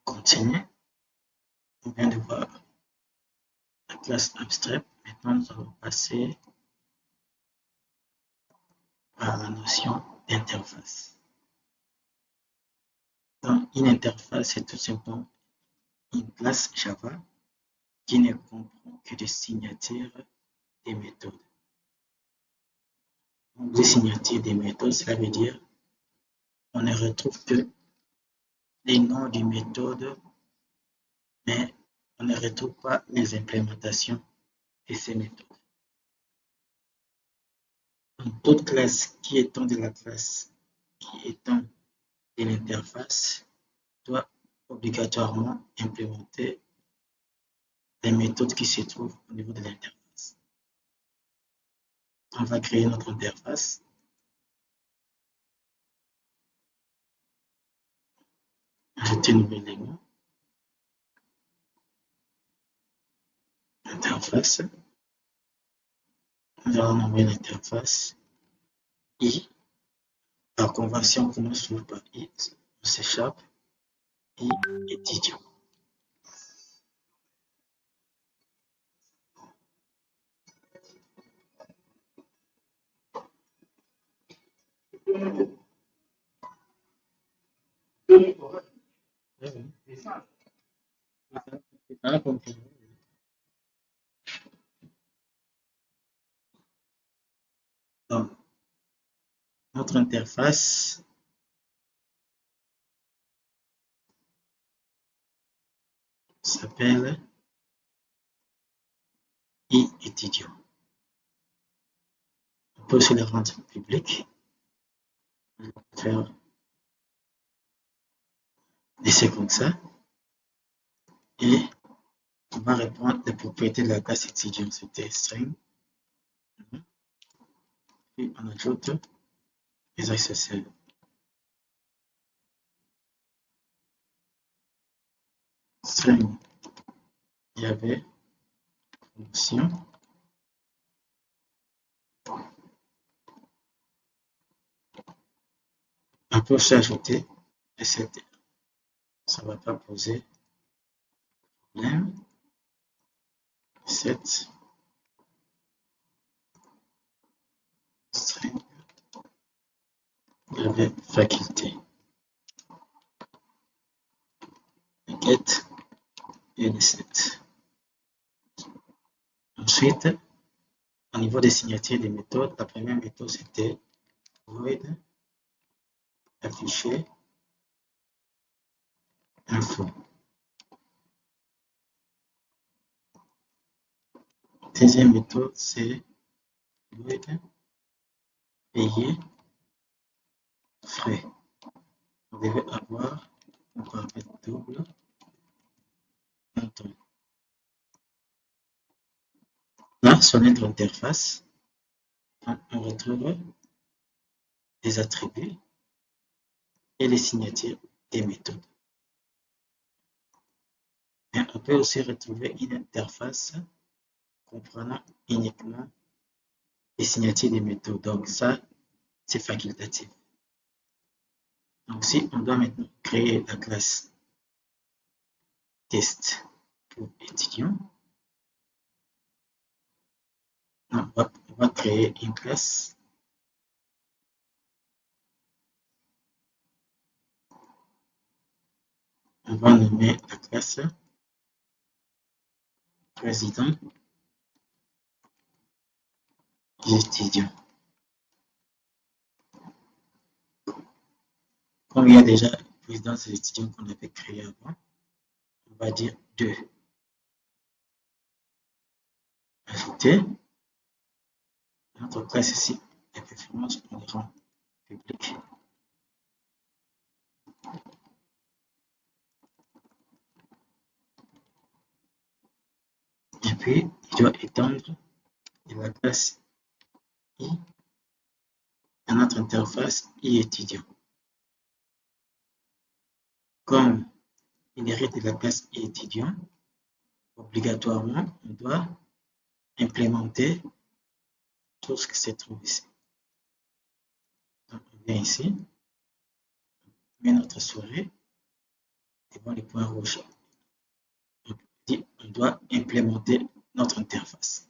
Continue. On vient de voir la classe abstraite. Maintenant, nous allons passer à la notion d'interface. Donc, une interface, c'est tout simplement une classe Java qui ne comprend que des signatures des méthodes. Donc, des signatures des méthodes, cela veut dire on ne retrouve que les noms des méthodes, mais on ne retrouve pas les implémentations de ces méthodes. Donc, toute classe qui étant de la classe, qui étant de l'interface, doit obligatoirement implémenter les méthodes qui se trouvent au niveau de l'interface. On va créer notre interface. Ajouter un nouvel élément. Interface. Nous allons nommer l'interface I. Par convention, on commence toujours par I. On s'échappe. I étudiant. Donc, notre interface s'appelle e-étudiant. On peut aussi le rendre public. On va faire laisser comme ça. Et on va répondre les propriétés de la classe étudiant. C'était string. Puis on ajoute les accessoires. String. Il y avait fonction. On peut aussi ajouter SLT. Ça ne va pas poser problème. 7 string. Il y avait faculté. Get et les 7. Ensuite, au niveau des signatures des méthodes, la première méthode c'était void afficher info. Deuxième méthode c'est void payer frais. Vous devez avoir un paramètre double montant. Là, sur notre interface, on retrouve les attributs et les signatures des méthodes. Mais on peut aussi retrouver une interface comprenant uniquement les signatures des méthodes. Donc ça, c'est facultatif. Donc si on doit maintenant créer la classe test pour étudiant, on va créer une classe. On va nommer la classe président étudiant. Comme il y a déjà président des étudiants qu'on avait créé avant, on va dire 2. Ajouter. Notre classe ici, les performances, on les rend publiques. Et puis, il doit étendre de la classe I à notre interface e-étudiant. Comme il hérite de la classe e-étudiant, obligatoirement, on doit implémenter tout ce qui se trouve ici. Donc, on On vient ici, on met notre souris devant les points rouges. On dit on doit implémenter notre interface.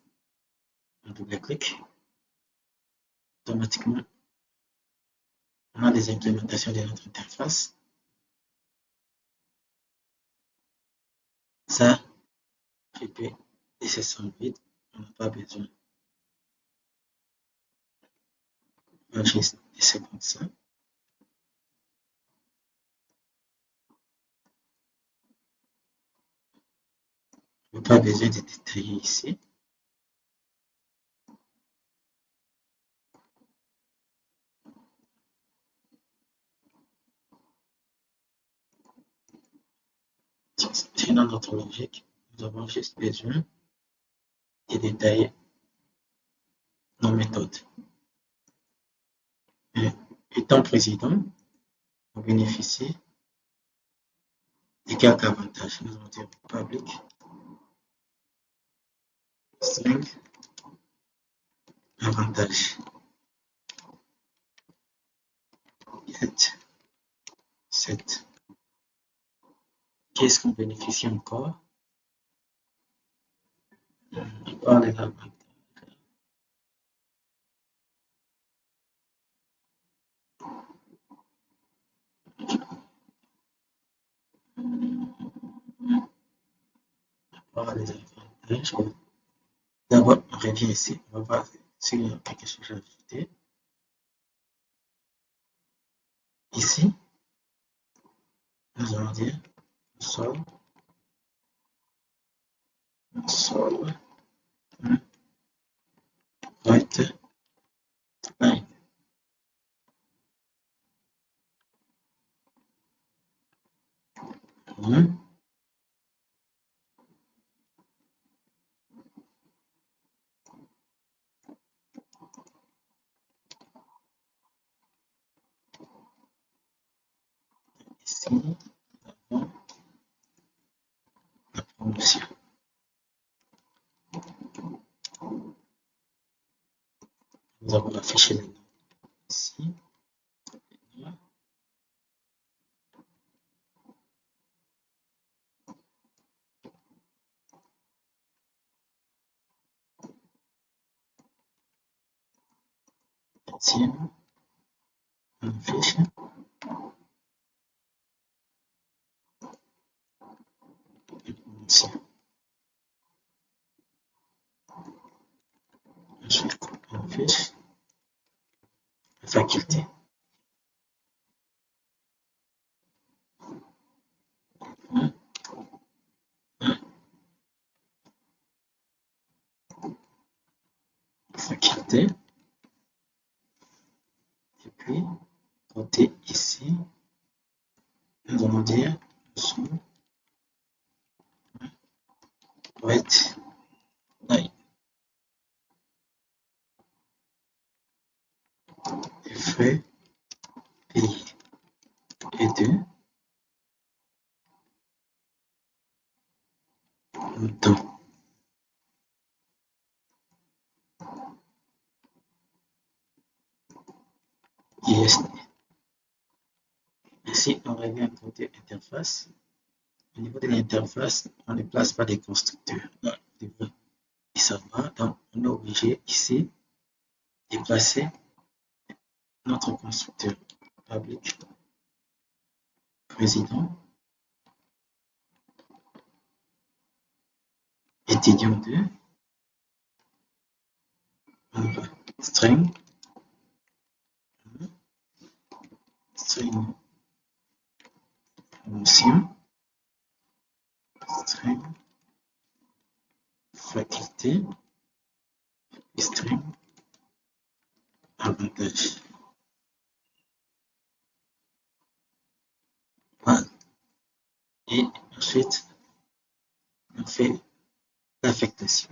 On double-clique. Automatiquement, on a des implémentations de notre interface. Ça, je peux laisser ça vide, on n'a pas besoin. On va juste laisser comme ça. On n'a pas besoin de détailler ici. C'est dans notre logique, nous avons juste besoin de détailler nos méthodes. Étant président, on bénéficie de quelques avantages. Nous allons dire public, string, avantage, get, set. Qu'est-ce qu'on bénéficie encore? On parle des avantages. D'abord, on revient ici. On va voir s'il y a quelque chose à ajouter. Ici, nous allons dire sol, right line. Ici, nous avons la promotion. Nous avons affiché les noms ici. Ici, on affiche. Ici. Ensuite, on affiche la faculté. Faculté. Et puis, côté ici, nous allons dire son right line. Les frais payés et de temps. ISD. Ici, on revient côté interface. Au niveau de l'interface, on ne place pas des constructeurs. Non, ils s'en va. Donc, on est obligé ici de placer notre constructeur public président étudiant 2 string promotion string faculté string avantage. Voilà. Et ensuite, on fait l'affectation.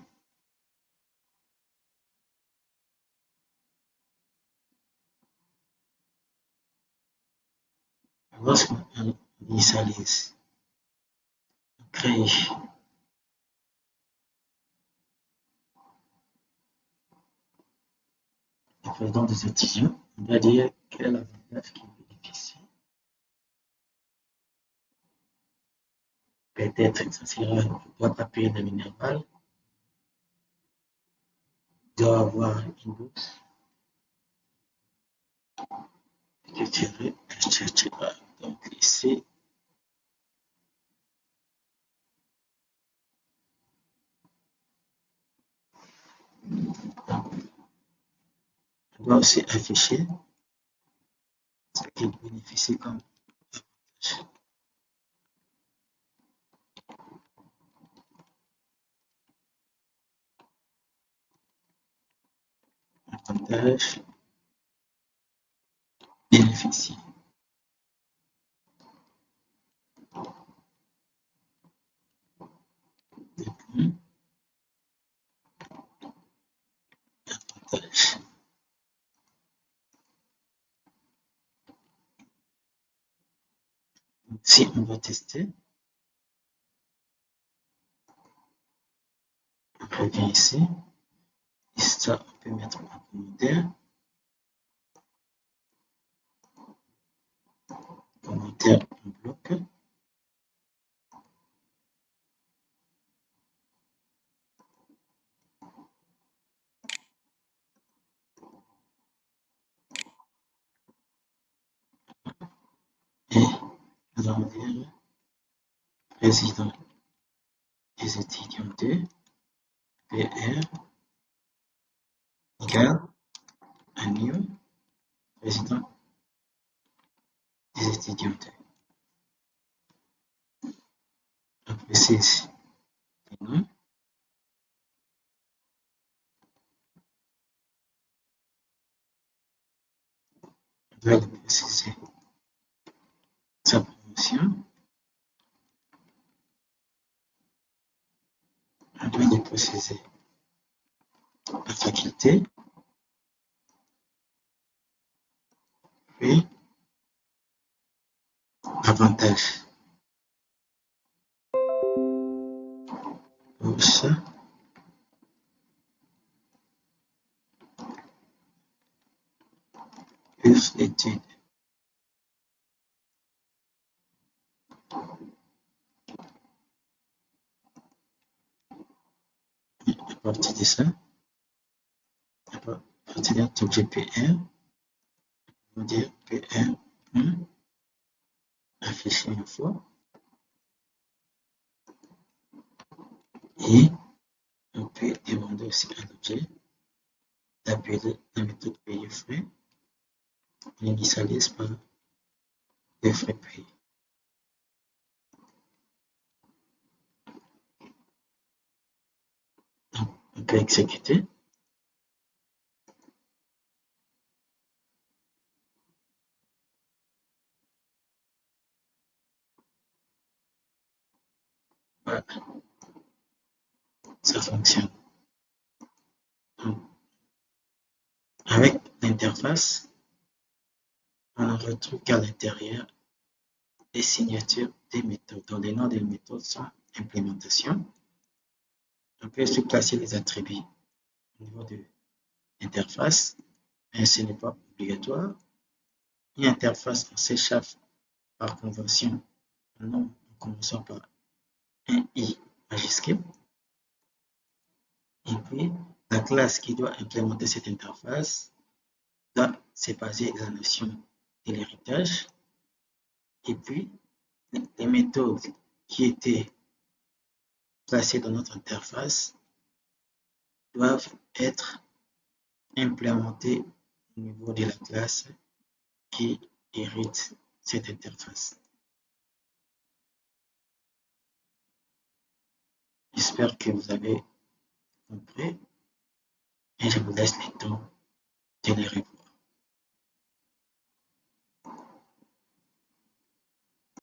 Lorsqu'on initialise, on crée le président des étudiants, on va dire Quel est l'avantage qui bénéficie? Peut-être ça sera, je dois pas payer de minéral, je dois avoir une bourse, donc ici, on doit aussi afficher ce qu'il bénéficie comme avantage bénéficie. Avantage. Si on va tester, on revient ici. Ici, on peut mettre un commentaire. Commentaire en bloc. Et nous allons dire président des étudiants de PR égale à new président des étudiants de. On précise le nom. On doit préciser sa promotion. On doit préciser la faculté. Puis avantage. Bourse. Plus d'études. À partir de ça, à partir de l'objet PR, on va dire PR afficher une fois et on peut demander aussi à l'objet d'appeler la méthode payer frais. On initialise par les frais payés. Donc, on peut exécuter. Voilà, ça fonctionne. Donc, avec l'interface, on ne retrouve qu'à l'intérieur les signatures des méthodes. Donc, les noms des méthodes sont implémentation. On peut aussi placer les attributs au niveau de l'interface, mais ce n'est pas obligatoire. Une interface en C# par convention, en commençant par un I majuscule. Et puis, la classe qui doit implémenter cette interface doit se baser sur la notion de l'héritage. Et puis, les méthodes qui étaient placées dans notre interface doivent être implémentées au niveau de la classe qui hérite cette interface. J'espère que vous avez compris et je vous laisse le temps de les répondre.